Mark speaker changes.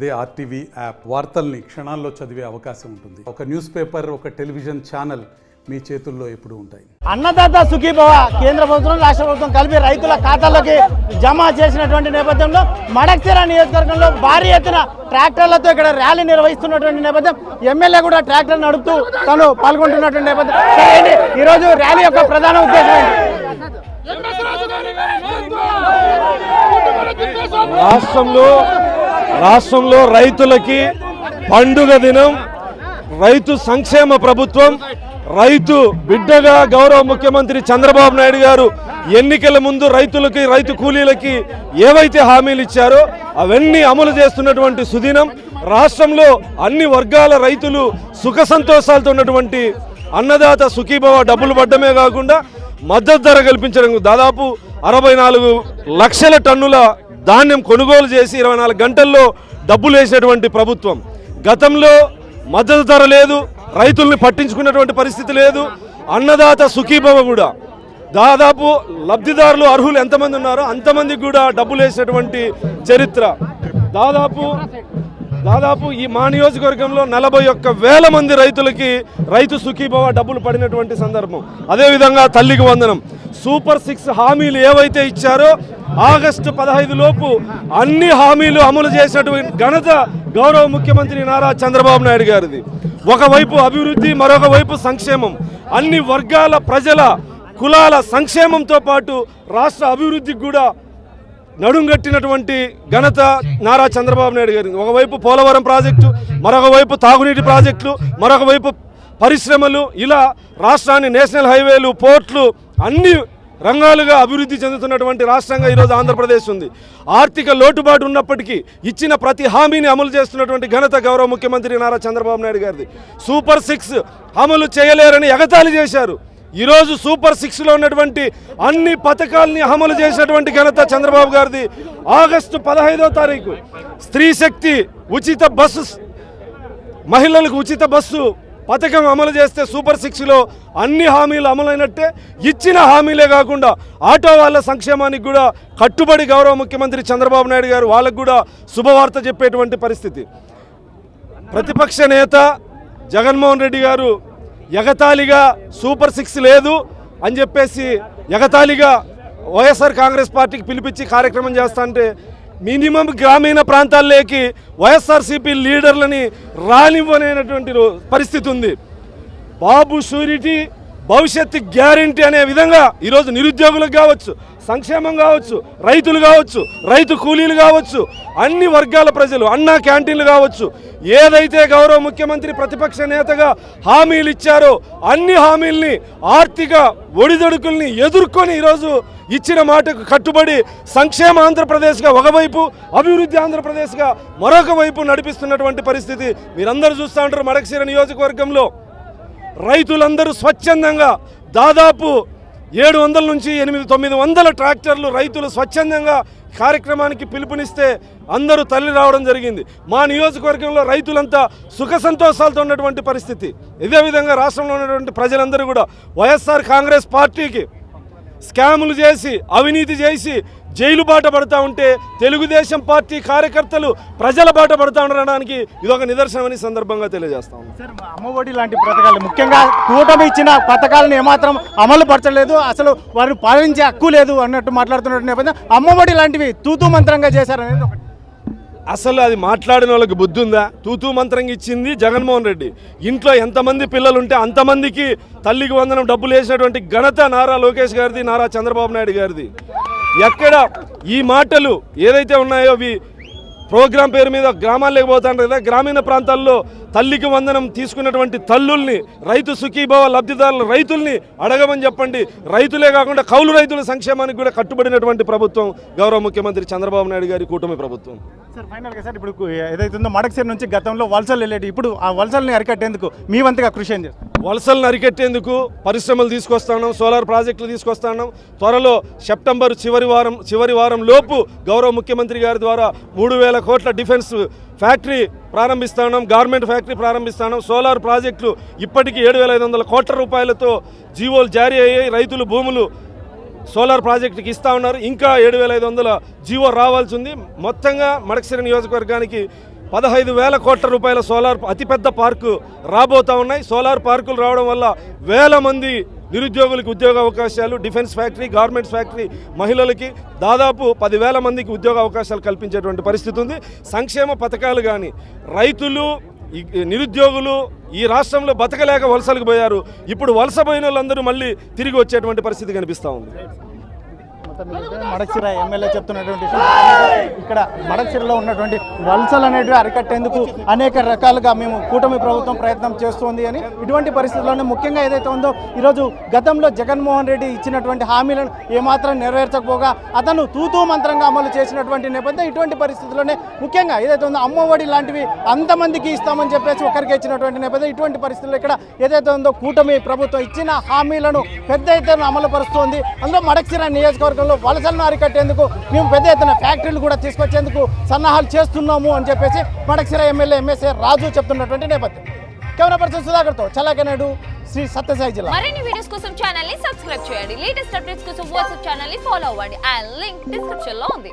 Speaker 1: అదే RTV app వార్తల్ని క్షణాల్లో చదివే అవకాశం ఉంటుంది. ఒక న్యూస్ పేపర్, ఒక టెలివిజన్ ఛానల్ మీ చేతుల్లో ఎప్పుడూ ఉంటాయి.
Speaker 2: అన్నదాత సుఖీభవ కేంద్ర ప్రభుత్వం రాష్ట్ర ప్రభుత్వం కలిపి రైతుల ఖాతాల్లోకి జమ చేసినటువంటి నేపథ్యంలో మడక్సిర నియోజకవర్గంలో భారీ ఎత్తున ట్రాక్టర్లతో ఇక్కడ ర్యాలీ నిర్వహిస్తున్నటువంటి నేపథ్యం, ఎమ్మెల్యే కూడా ట్రాక్టర్ నడుపుతూ తను పాల్గొంటున్నటువంటి నేపథ్యం. ఈరోజు ర్యాలీ యొక్క ప్రధాన ఉద్దేశం
Speaker 3: రాష్ట్రంలో రైతులకి పండుగ దినం, రైతు సంక్షేమ ప్రభుత్వం, రైతు బిడ్డగా గౌరవ ముఖ్యమంత్రి చంద్రబాబు నాయుడు గారు ఎన్నికల ముందు రైతులకి, రైతు కూలీలకి ఏవైతే హామీలు ఇచ్చారో అవన్నీ అమలు చేస్తున్నటువంటి సుదినం. రాష్ట్రంలో అన్ని వర్గాల రైతులు సుఖ సంతోషాలతో ఉన్నటువంటి అన్నదాత సుఖీభవ డబ్బులు పడ్డమే కాకుండా మద్దతు ధర కల్పించడం, దాదాపు 64 లక్షల టన్నుల ధాన్యం కొనుగోలు చేసి 24 గంటల్లో డబ్బులు వేసినటువంటి ప్రభుత్వం. గతంలో మద్దతు ధర లేదు, రైతుల్ని పట్టించుకున్నటువంటి పరిస్థితి లేదు. అన్నదాత సుఖీభవ కూడా దాదాపు లబ్ధిదారులు అర్హులు ఎంతమంది ఉన్నారో అంతమందికి కూడా డబ్బులు వేసినటువంటి చరిత్ర. దాదాపు ఈ మా నియోజకవర్గంలో 41,000 మంది రైతులకి రైతు సుఖీభవ డబ్బులు పడినటువంటి సందర్భం. అదేవిధంగా తల్లికి వందనం, సూపర్ 6 హామీలు ఏవైతే ఇచ్చారో ఆగస్టు 15 లోపు అన్ని హామీలు అమలు చేసినటువంటి ఘనత గౌరవ ముఖ్యమంత్రి నారా చంద్రబాబు నాయుడు గారిది. ఒకవైపు అభివృద్ధి, మరొక వైపు సంక్షేమం, అన్ని వర్గాల ప్రజల కులాల సంక్షేమంతో పాటు రాష్ట్ర అభివృద్ధికి కూడా నడుంగట్టినటువంటి ఘనత నారా చంద్రబాబు నాయుడు గారి. ఒకవైపు పోలవరం ప్రాజెక్టు, మరొక వైపు తాగునీటి ప్రాజెక్టులు, మరొక వైపు పరిశ్రమలు, ఇలా రాష్ట్రాన్ని నేషనల్ హైవేలు, పోర్ట్లు, అన్ని రంగాలుగా అభివృద్ధి చెందుతున్నటువంటి రాష్ట్రంగా ఈరోజు ఆంధ్రప్రదేశ్ ఉంది. ఆర్థిక లోటుబాటు ఉన్నప్పటికీ ఇచ్చిన ప్రతి హామీని అమలు చేస్తున్నటువంటి ఘనత గౌరవ ముఖ్యమంత్రి నారా చంద్రబాబు నాయుడు గారిది. సూపర్ 6 అమలు చేయలేరని ఎగతాళి చేశారు. ఈరోజు సూపర్ 6లో ఉన్నటువంటి అన్ని పథకాలని అమలు చేసినటువంటి ఘనత చంద్రబాబు గారిది. ఆగస్టు 15వ తారీఖు స్త్రీ శక్తి ఉచిత బస్సు, మహిళలకు ఉచిత బస్సు పథకం అమలు చేస్తే సూపర్ 6లో అన్ని హామీలు అమలైనట్టే. ఇచ్చిన హామీలే కాకుండా ఆటో వాళ్ళ సంక్షేమానికి కూడా కట్టుబడి గౌరవ ముఖ్యమంత్రి చంద్రబాబు నాయుడు గారు వాళ్ళకు కూడా శుభవార్త చెప్పేటువంటి పరిస్థితి. ప్రతిపక్ష నేత జగన్మోహన్ రెడ్డి గారు ఎగతాళిగా సూపర్ 6 లేదు అని చెప్పేసి ఎగతాళిగా వైఎస్ఆర్ కాంగ్రెస్ పార్టీకి పిలిపించి కార్యక్రమం చేస్తా అంటే మినిమం గ్రామీణ ప్రాంతాల్లోకి వైఎస్ఆర్సీపీ లీడర్లని రానివ్వనేటువంటి పరిస్థితి ఉంది. బాబు షూరిటీ, భవిష్యత్తు గ్యారంటీ అనే విధంగా ఈరోజు నిరుద్యోగులకు కావచ్చు, సంక్షేమం కావచ్చు, రైతులు కావచ్చు, రైతు కూలీలు కావచ్చు, అన్ని వర్గాల ప్రజలు, అన్నా క్యాంటీన్లు కావచ్చు, ఏదైతే గౌరవ ముఖ్యమంత్రి ప్రతిపక్ష నేతగా హామీలు ఇచ్చారో అన్ని హామీల్ని, ఆర్థిక ఒడిదొడుకుల్ని ఎదుర్కొని ఈరోజు ఇచ్చిన మాటకు కట్టుబడి సంక్షేమ ఆంధ్రప్రదేశ్గా ఒకవైపు, అభివృద్ధి ఆంధ్రప్రదేశ్గా మరొక వైపు నడిపిస్తున్నటువంటి పరిస్థితి మీరందరూ చూస్తూ ఉంటారు. మడక్సిర నియోజకవర్గంలో రైతులందరూ స్వచ్ఛందంగా దాదాపు 700 నుంచి 800-900 ట్రాక్టర్లు రైతులు స్వచ్ఛందంగా కార్యక్రమానికి పిలుపునిస్తే అందరూ తల్లి రావడం జరిగింది. మా నియోజకవర్గంలో రైతులంతా సుఖ సంతోషాలతో ఉన్నటువంటి పరిస్థితి. ఇదే విధంగా రాష్ట్రంలో ఉన్నటువంటి ప్రజలందరూ కూడా వైఎస్ఆర్ కాంగ్రెస్ పార్టీకి స్కాములు చేసి, అవినీతి చేసి జైలు బాట పడుతూ ఉంటే తెలుగుదేశం పార్టీ కార్యకర్తలు ప్రజల బాట పడుతూ ఉండడానికి ఇదొక నిదర్శనమని సందర్భంగా తెలియజేస్తాం.
Speaker 2: సార్, అమ్మఒడి లాంటి పథకాలు, ముఖ్యంగా కూటమి ఇచ్చిన పథకాలను ఏమాత్రం అమలు పరచలేదు, అసలు వారిని పాలించే హక్కు లేదు అన్నట్టు మాట్లాడుతున్న నేపథ్యం, అమ్మఒడి లాంటివి తూతూ మంత్రంగా చేశారనేది ఒకటి.
Speaker 3: అసలు అది మాట్లాడిన వాళ్ళకి బుద్ధి ఉందా? తూతూ మంత్రంగా ఇచ్చింది జగన్మోహన్ రెడ్డి. ఇంట్లో ఎంతమంది పిల్లలు ఉంటే అంతమందికి తల్లికి వందనం డబ్బులు వేసినటువంటి ఘనత నారా లోకేష్ గారిది, నారా చంద్రబాబు నాయుడు గారిది. ఎక్కడ ఈ మాటలు ఏదైతే ఉన్నాయో అవి ప్రోగ్రాం పేరు మీద గ్రామాల్లోకి పోతాంటారు కదా, గ్రామీణ ప్రాంతాల్లో తల్లికి వందనం తీసుకున్నటువంటి తల్లుల్ని, రైతు సుఖీభవ లబ్ధిదారులు రైతుల్ని అడగమని చెప్పండి. రైతులే కాకుండా కౌలు రైతుల సంక్షేమానికి కూడా కట్టుబడినటువంటి ప్రభుత్వం గౌరవ ముఖ్యమంత్రి చంద్రబాబు నాయుడు గారి కూటమి ప్రభుత్వం.
Speaker 2: సార్, ఫైనల్గా సార్, ఇప్పుడు ఏదైతుందో మడక్సిర నుంచి గతంలో వలసలు వెళ్ళేది, ఇప్పుడు ఆ వలసల్ని అరికట్టేందుకు మీ వంతుగా కృషి ఏం చేస్తారు?
Speaker 3: వలసలను అరికట్టేందుకు పరిశ్రమలు తీసుకొస్తున్నాం, సోలార్ ప్రాజెక్టులు తీసుకొస్తున్నాం. త్వరలో సెప్టెంబర్ చివరి వారం లోపు గౌరవ ముఖ్యమంత్రి గారి ద్వారా 3,000 కోట్ల డిఫెన్స్ ఫ్యాక్టరీ ప్రారంభిస్తున్నాం, గార్మెంట్ ఫ్యాక్టరీ ప్రారంభిస్తున్నాం. సోలార్ ప్రాజెక్టులు ఇప్పటికీ 7,500 కోట్ల రూపాయలతో జీవోలు జారీ అయ్యాయి. రైతులు భూములు సోలార్ ప్రాజెక్టుకి ఇస్తా ఉన్నారు. ఇంకా 7,500 జీవో రావాల్సి ఉంది. మొత్తంగా మడక్సిర నియోజకవర్గానికి 15,000 కోట్ల రూపాయల సోలార్ అతిపెద్ద పార్కు రాబోతా ఉన్నాయి. సోలార్ పార్కులు రావడం వల్ల వేల మంది నిరుద్యోగులకు ఉద్యోగ అవకాశాలు, డిఫెన్స్ ఫ్యాక్టరీ, గార్మెంట్స్ ఫ్యాక్టరీ మహిళలకి దాదాపు 10,000 మందికి ఉద్యోగ అవకాశాలు కల్పించేటువంటి పరిస్థితి ఉంది. సంక్షేమ పథకాలు కానీ, రైతులు, నిరుద్యోగులు ఈ రాష్ట్రంలో బతకలేక వలసలకు పోయారు. ఇప్పుడు వలస పోయిన వాళ్ళందరూ మళ్ళీ తిరిగి వచ్చేటువంటి పరిస్థితి కనిపిస్తూ ఉంది.
Speaker 2: మడకశిర ఎమ్మెల్యే చెప్తున్నటువంటి ఇక్కడ మడకశిరలో ఉన్నటువంటి వలసలు అనేటివి అరికట్టేందుకు అనేక రకాలుగా మేము కూటమి ప్రభుత్వం ప్రయత్నం చేస్తోంది అని, ఇటువంటి పరిస్థితుల్లోనే ముఖ్యంగా ఏదైతే ఉందో ఈరోజు గతంలో జగన్మోహన్ రెడ్డి ఇచ్చినటువంటి హామీలను ఏమాత్రం నెరవేర్చకపోగా అతను తూతూ మంత్రంగా అమలు చేసినటువంటి నేపథ్యం, ఇటువంటి పరిస్థితుల్లోనే ముఖ్యంగా ఏదైతే ఉందో అమ్మఒడి లాంటివి అంతమందికి ఇస్తామని చెప్పేసి ఒకరికి ఇచ్చినటువంటి నేపథ్యం, ఇటువంటి పరిస్థితుల్లో ఇక్కడ ఏదైతే ఉందో కూటమి ప్రభుత్వం ఇచ్చిన హామీలను పెద్ద ఎత్తున అమలు పరుస్తోంది. అందులో మడకశిర నియోజకవర్గంలో వలసలను అరికట్టేందుకు మేము పెద్ద ఎత్తున ఫ్యాక్టరీలు కూడా తీసుకొచ్చేందుకు సన్నాహాలు చేస్తున్నాము అని చెప్పేసి మడకశిర ఎమ్మెల్యే ఎంఎస్ఏ రాజు చెప్తున్నటువంటి నేపథ్యం. కెమెరా పర్సన్ సుధాకర్తో చల్లాకనాయుడు, శ్రీ సత్యసాయి జిల్లా.
Speaker 4: మరిన్ని వీడియోస్ కోసం ఛానల్ ని సబ్స్క్రైబ్ చేయండి. లేటెస్ట్ అప్డేట్స్ కోసం వాట్సాప్ ఛానల్ ని ఫాలో అవ్వండి. ఆ లింక్ డిస్క్రిప్షన్ లో ఉంది.